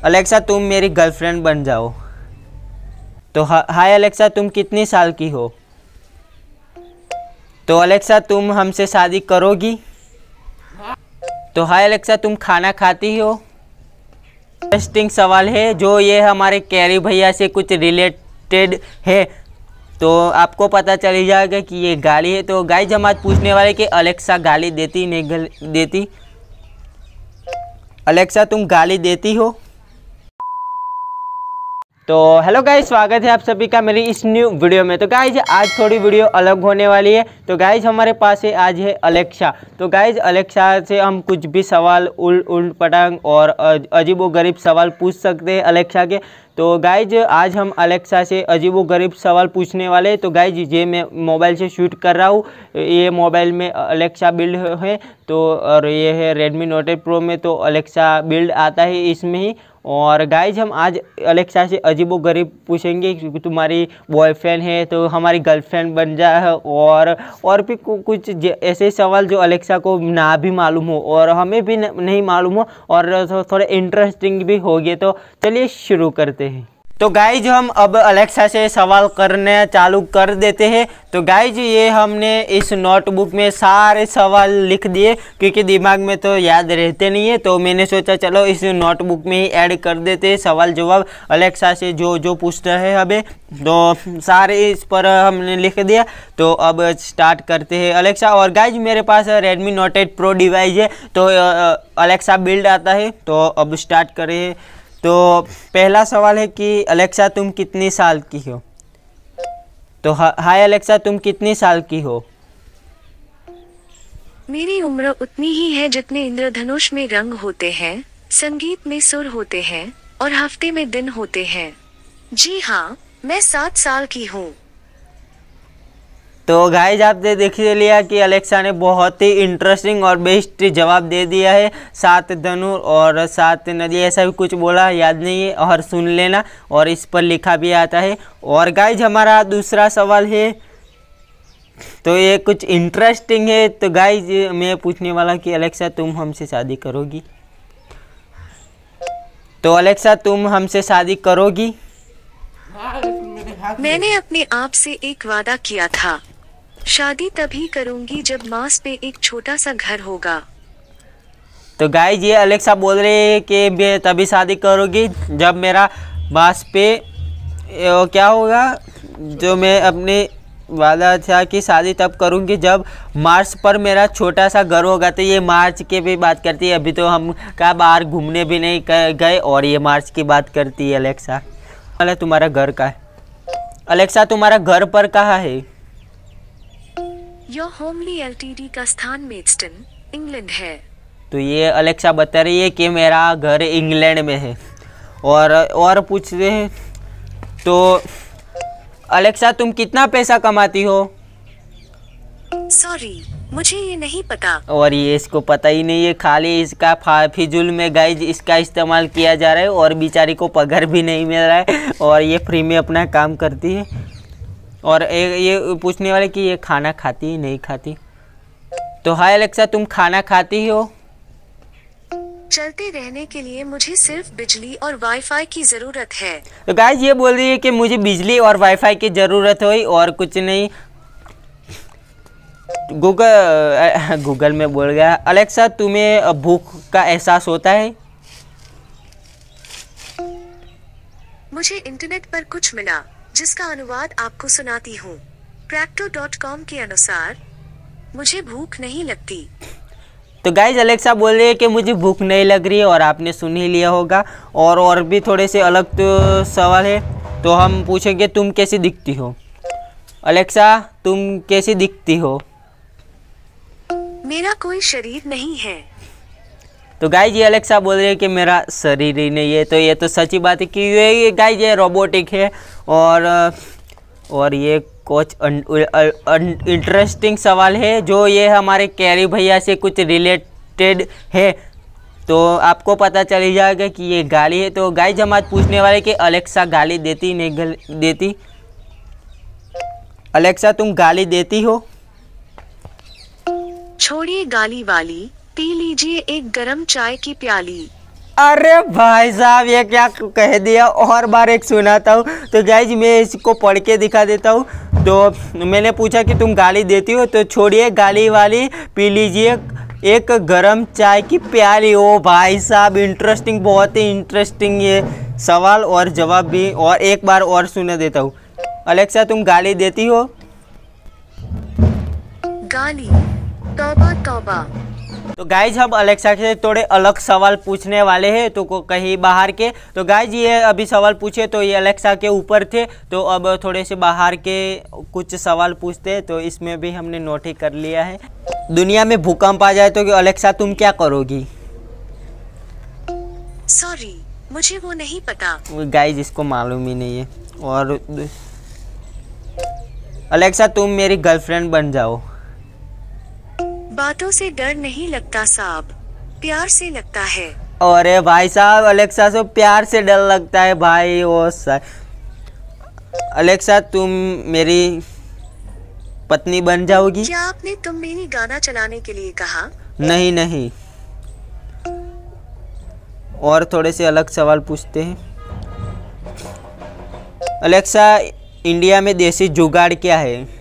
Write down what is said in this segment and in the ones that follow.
Alexa तुम मेरी girlfriend बन जाओ। तो हाय अलेक्सा तुम कितनी साल की हो? तो अलेक्सा तुम हमसे शादी करोगी? तो हाय अलेक्सा तुम खाना खाती हो? इंटरेस्टिंग सवाल है जो ये हमारे कैरी भैया से कुछ रिलेटेड है, तो आपको पता चल जाएगा कि ये गाली है। तो गाइस हम आज पूछने वाले कि अलेक्सा गाली देती नहीं देती। अलेक्सा तुम गाली देती हो? तो हेलो गाइस, स्वागत है आप सभी का मेरी इस न्यू वीडियो में। तो गाइस आज थोड़ी वीडियो अलग होने वाली है। तो गाइस हमारे पास है आज है अलेक्सा। तो गाइस अलेक्सा से हम कुछ भी सवाल उल्ट पटांग और अजीबोगरीब सवाल पूछ सकते हैं अलेक्सा के। तो गाइज आज हम अलेक्सा से अजीबोगरीब सवाल पूछने वाले हैं। तो गाइज ये मैं मोबाइल से शूट कर रहा हूँ, ये मोबाइल में अलेक्सा बिल्ड है। तो और ये है रेडमी नोट 8 प्रो में, तो अलेक्सा बिल्ड आता है इसमें ही। और गाइज हम आज अलेक्सा से अजीबोगरीब पूछेंगे क्योंकि तुम्हारी बॉयफ्रेंड है तो हमारी गर्लफ्रेंड बन जाए, और भी कुछ ऐसे सवाल जो अलेक्सा को ना भी मालूम हो और हमें भी नहीं मालूम हो और थोड़े इंटरेस्टिंग भी होंगे। तो चलिए शुरू करते हैं। तो गाइज हम अब अलेक्सा से सवाल करने चालू कर देते हैं। तो गाइज ये हमने इस नोटबुक में सारे सवाल लिख दिए क्योंकि दिमाग में तो याद रहते नहीं है, तो मैंने सोचा चलो इस नोटबुक में ही ऐड कर देते हैं सवाल जवाब अलेक्सा से जो जो पूछना है हमें। तो सारे इस पर हमने लिख दिया। तो अब स्टार्ट करते हैं अलेक्सा। और गाइज मेरे पास रेडमी नोट 8 प्रो डिवाइस है, तो अलेक्सा बिल्ड आता है। तो अब स्टार्ट करें। तो पहला सवाल है कि अलेक्सा तुम कितनी साल की हो? तो हाय अलेक्सा तुम कितनी साल की हो? मेरी उम्र उतनी ही है जितने इंद्रधनुष में रंग होते हैं, संगीत में सुर होते हैं और हफ्ते में दिन होते हैं। जी हाँ, मैं 7 साल की हूँ। तो गाइज आपने देख लिया कि अलेक्सा ने बहुत ही इंटरेस्टिंग और बेस्ट जवाब दे दिया है। 7 धनु और 7 नदी ऐसा भी कुछ बोला, याद नहीं है, और सुन लेना, और इस पर लिखा भी आता है। और गाइज हमारा दूसरा सवाल है, तो ये कुछ इंटरेस्टिंग है। तो गाइज मैं पूछने वाला कि अलेक्सा तुम हमसे शादी करोगी? तो अलेक्सा तुम हमसे शादी करोगी? मैंने अपने आप से एक वादा किया था, शादी तभी करूंगी जब मार्स पे एक छोटा सा घर होगा। तो गाइज ये अलेक्सा बोल रही है कि मैं तभी शादी करोगी जब मेरा मार्स पे क्या होगा, जो मैं अपने वादा था कि शादी तब करूंगी जब मार्स पर मेरा छोटा सा घर होगा। तो ये मार्स की भी बात करती है, अभी तो हम क्या बाहर घूमने भी नहीं गए और ये मार्स की बात करती है अलेक्सा। अरे तुम्हारा घर कहाँ है? अलेक्सा तुम्हारा घर पर कहाँ है? योर होमली एलटीडी का स्थान मेडस्टन, इंग्लैंड है। तो ये अलेक्सा बता रही है कि मेरा घर इंग्लैंड में है। और पूछते हैं, तो अलेक्सा तुम कितना पैसा कमाती हो? सॉरी, मुझे ये नहीं पता। और ये इसको पता ही नहीं है, खाली इसका फिजूल में गाइज इसका इस्तेमाल किया जा रहा है और बेचारी को पगार भी नहीं मिल रहा है और ये फ्री में अपना काम करती है। और ये पूछने वाले कि ये खाना खाती है नहीं खाती? तो हाय अलेक्सा तुम खाना खाती हो? चलते रहने के लिए मुझे सिर्फ बिजली और वाईफाई की जरूरत है। तो गाइज ये बोल रही है कि मुझे बिजली और वाईफाई की ज़रूरत हुई और कुछ नहीं। गूगल में बोल गया। अलेक्सा तुम्हें भूख का एहसास होता है? मुझे इंटरनेट पर कुछ मिला जिसका अनुवाद आपको सुनाती हूँ। practo.com के अनुसार मुझे भूख नहीं लगती। तो गाइज अलेक्सा बोल रही है कि मुझे भूख नहीं लग रही है, और आपने सुन ही लिया होगा। और भी थोड़े से अलग तो सवाल है। तो हम पूछेंगे तुम कैसी दिखती हो? अलेक्सा तुम कैसी दिखती हो? मेरा कोई शरीर नहीं है। तो गाइज ये अलेक्सा बोल रही है कि मेरा शरीर ही नहीं है। तो ये तो सच्ची बात है कि ये गाइज ये रोबोटिक है। और ये कुछ इंटरेस्टिंग सवाल है जो ये हमारे कैरी भैया से कुछ रिलेटेड है, तो आपको पता चल जाएगा कि ये गाली है। तो गाइज हम आज पूछने वाले कि अलेक्सा गाली देती नहीं देती? अलेक्सा तुम गाली देती हो? छोड़िए गाली वाली, पी लीजिए एक गरम चाय की प्याली। अरे भाई साहब ये क्या कह दिया, और बार एक सुनाता हूँ। तो गाइज मैं इसको पढ़ के दिखा देता हूँ। तो मैंने पूछा कि तुम गाली देती हो, तो छोड़िए गाली वाली, पी लीजिए एक गरम चाय की प्याली। ओ भाई साहब इंटरेस्टिंग, बहुत ही इंटरेस्टिंग ये सवाल और जवाब भी। और एक बार और सुना देता हूँ। अलेक्सा तुम गाली देती हो? गाली, तौबा तौबा। तो गाइज हम अलेक्सा से थोड़े अलग सवाल पूछने वाले हैं, तो कहीं बाहर के। तो गाइज ये अभी सवाल पूछे तो ये अलेक्सा के ऊपर थे, तो अब थोड़े से बाहर के कुछ सवाल पूछते हैं। तो इसमें भी हमने नोट ही कर लिया है। दुनिया में भूकंप आ जाए तो अलेक्सा तुम क्या करोगी? सॉरी, मुझे वो नहीं पता। गाइज इसको मालूम ही नहीं है। और अलेक्सा तुम मेरी गर्लफ्रेंड बन जाओ। बातों से डर नहीं लगता साहब, प्यार से लगता है। अरे भाई साहब अलेक्सा से प्यार से डर लगता है भाई। ओ अलेक्सा तुम मेरी पत्नी बन जाओगी? क्या आपने तुम मेरी गाना चलाने के लिए कहा? नहीं नहीं, और थोड़े से अलग सवाल पूछते हैं। अलेक्सा इंडिया में देसी जुगाड़ क्या है?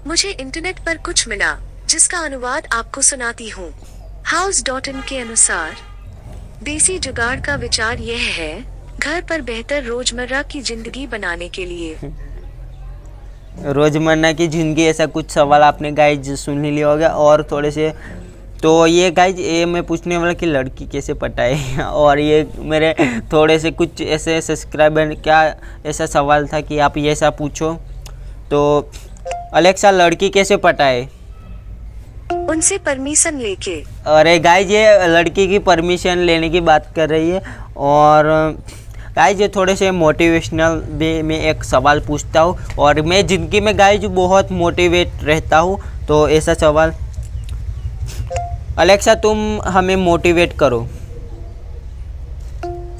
मुझे इंटरनेट पर कुछ मिला जिसका अनुवाद आपको सुनाती हूँ। House.in के अनुसार देसी जुगाड़ का विचार यह है, घर पर बेहतर रोजमर्रा की जिंदगी बनाने के लिए। रोजमर्रा की जिंदगी, ऐसा कुछ सवाल आपने गाइज सुन ही लिया होगा। और थोड़े से तो ये गाइज ये मैं पूछने वाला कि लड़की कैसे पटाए। और ये मेरे थोड़े से कुछ ऐसे सब्सक्राइबर क्या ऐसा सवाल था कि आप ये ऐसा पूछो। तो अलेक्सा लड़की कैसे पटाए? उनसे परमिशन लेके। अरे गाइज ये लड़की की परमिशन लेने की बात कर रही है। और गाइज ये थोड़े से मोटिवेशनल भी मैं एक सवाल पूछता हूँ, और मैं जिंदगी में गाइज बहुत मोटिवेट रहता हूँ। तो ऐसा सवाल, अलेक्सा तुम हमें मोटिवेट करो।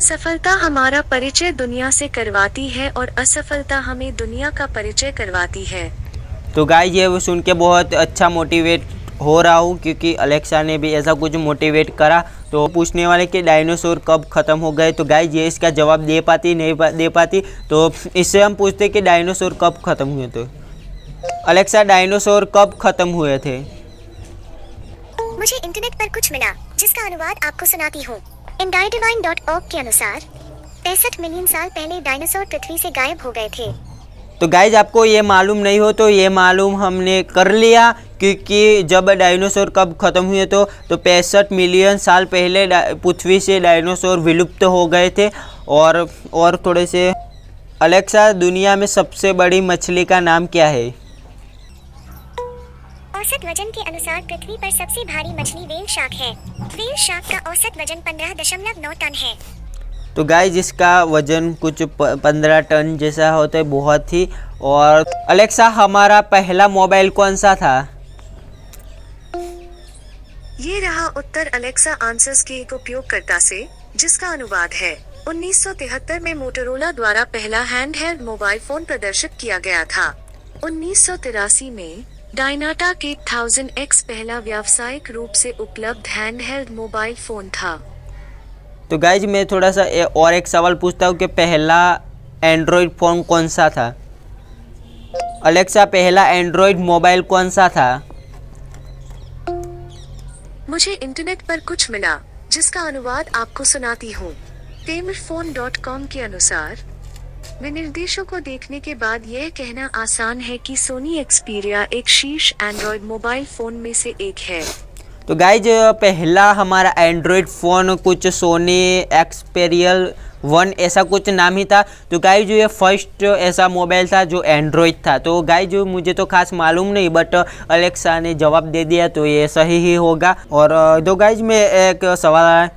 सफलता हमारा परिचय दुनिया से करवाती है और असफलता हमें दुनिया का परिचय करवाती है। तो गाइज ये वो सुन के बहुत अच्छा मोटिवेट हो रहा हूँ, क्योंकि अलेक्सा ने भी ऐसा कुछ मोटिवेट करा। तो पूछने वाले कि डायनासोर कब ख़त्म हो गए, तो गाइज ये इसका जवाब दे पाती नहीं दे पाती। तो इससे हम पूछते कि डायनासोर कब ख़त्म हुए थे। अलेक्सा डायनासोर कब ख़त्म हुए थे? मुझे इंटरनेट पर कुछ मिला जिसका अनुवाद आपको सुनाती हूँ। Indiadivine.org के अनुसार 65 मिलियन साल पहले डायनासोर पृथ्वी से गायब हो गए थे। तो गाइज आपको ये मालूम नहीं हो तो ये मालूम हमने कर लिया, क्योंकि जब डायनासोर कब ख़त्म हुए तो 65 मिलियन साल पहले पृथ्वी से डायनासोर विलुप्त हो गए थे। और थोड़े से अलेक्सा दुनिया में सबसे बड़ी मछली का नाम क्या है? औसत वजन के अनुसार पृथ्वी पर सबसे भारी मछली व्हेल शार्क है। व्हेल शार्क का औसत वजन 15.9 टन है। तो गाइज इसका वजन कुछ 15 टन जैसा होता है, बहुत ही। और अलेक्सा हमारा पहला मोबाइल कौन सा था? ये रहा उत्तर अलेक्सा आंसर्स के एक उपयोगकर्ता से, जिसका अनुवाद है 1973 में मोटोरोला द्वारा पहला हैंडहेल्ड मोबाइल फोन प्रदर्शित किया गया था। 1983 में डायनाटा के 1000X पहला व्यावसायिक रूप से उपलब्ध हैंडहेल्ड मोबाइल फोन था। तो गाइज मैं थोड़ा सा और एक सवाल पूछता हूँ कि पहला एंड्रॉयड फ़ोन कौन सा था? अलेक्सा पहला एंड्रॉयड मोबाइल कौन सा था? मुझे इंटरनेट पर कुछ मिला जिसका अनुवाद आपको सुनाती हूँ। Tamerphone.com के अनुसार विनिर्देशों को देखने के बाद यह कहना आसान है कि सोनी एक्सपीरिया एक शीर्ष एंड्रॉयड मोबाइल फोन में से एक है। तो गाइज पहला हमारा एंड्रॉयड फ़ोन कुछ सोनी एक्सपेरियल 1 ऐसा कुछ नाम ही था। तो गाइज ये फर्स्ट ऐसा मोबाइल था जो एंड्रॉयड था। तो गाइज मुझे तो खास मालूम नहीं, बट अलेक्सा ने जवाब दे दिया तो ये सही ही होगा। और दो गाइज में एक सवाल है,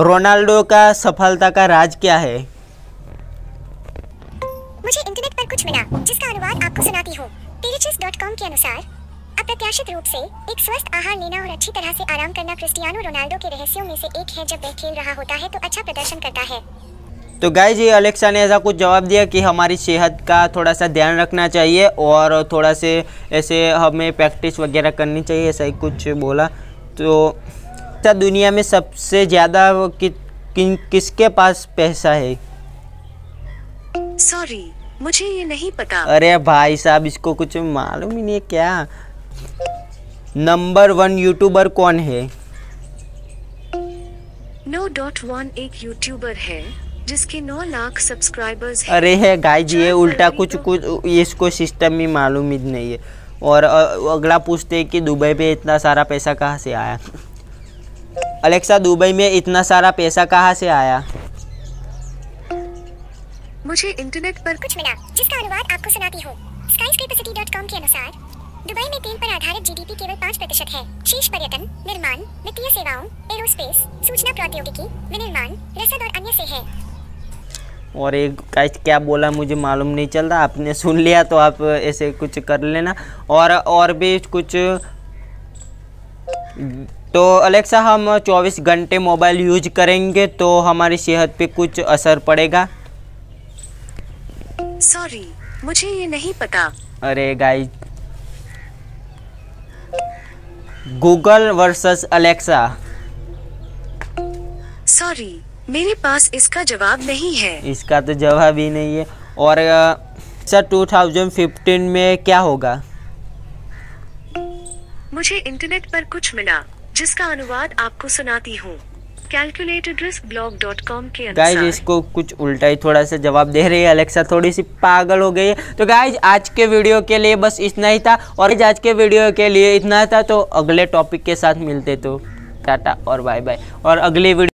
रोनाल्डो का सफलता का राज क्या है? मुझे इंटरनेट पर कुछ मिला जिसका अनुवाद आपको सुनाती हूँ। Teachers.com के अनुसार अप्रत्याशित रूप से एक स्वस्थ आहार लेना और अच्छी तरह से आराम करना क्रिस्टियानो रोनाल्डो के रहस्यों में से एक है। जब वह खेल रहा होता है तो अच्छा प्रदर्शन करता है। तो गाइज ये अलेक्सा ने ऐसा कुछ जवाब दिया कि हमारी सेहत का थोड़ा सा ध्यान रखना चाहिए और थोड़ा से ऐसे हमें प्रैक्टिस वगैरह करनी चाहिए, ऐसा ही कुछ बोला। तो दुनिया में सबसे ज़्यादा किसके पास पैसा है? सॉरी, मुझे ये नहीं पता। अरे भाई साहब, इसको कुछ मालूम ही नहीं है क्या? नंबर 1 यूट्यूबर कौन है? No.1 एक यूट्यूबर है जिसके 9 लाख सब्सक्राइबर्स हैं। अरे है गाइज, ये उल्टा कुछ इसको सिस्टम ही मालूम ही नहीं है। और अगला पूछते हैं कि दुबई में इतना सारा पैसा कहाँ से आया? अलेक्सा, दुबई में इतना सारा पैसा कहाँ से आया? मुझे इंटरनेट पर कुछ मिला जिसका अनुवाद आपको सुनाती हूँ। skyscrapercity.com के अनुसार दुबई में तेल पर आधारित जीडीपी केवल 5% है। शीर्ष पर्यटन, निर्माण, वित्तीय सेवाओं, एरोस्पेस, सूचना प्रौद्योगिकी, विनिर्माण, रसद और अन्य से है। और एक गाइस क्या बोला मुझे मालूम नहीं चल रहा, आपने सुन लिया तो आप ऐसे कुछ कर लेना। और भी कुछ तो अलेक्सा, हम 24 घंटे मोबाइल यूज करेंगे तो हमारी सेहत पे कुछ असर पड़ेगा? सॉरी, मुझे ये नहीं पता। अरे guys, Google versus Alexa. Sorry, मेरे पास इसका जवाब नहीं है। इसका तो जवाब ही नहीं है। और सर 2015 में क्या होगा? मुझे इंटरनेट पर कुछ मिला जिसका अनुवाद आपको सुनाती हूँ। calculatedriskblog.com के गाइज अनुसार। इसको कुछ उल्टा ही थोड़ा सा जवाब दे रही है अलेक्सा, थोड़ी सी पागल हो गई है। तो गाइज आज के वीडियो के लिए बस इतना ही था। और आज के वीडियो के लिए इतना था, तो अगले टॉपिक के साथ मिलते। तो टाटा और बाय बाय। और अगली वीडियो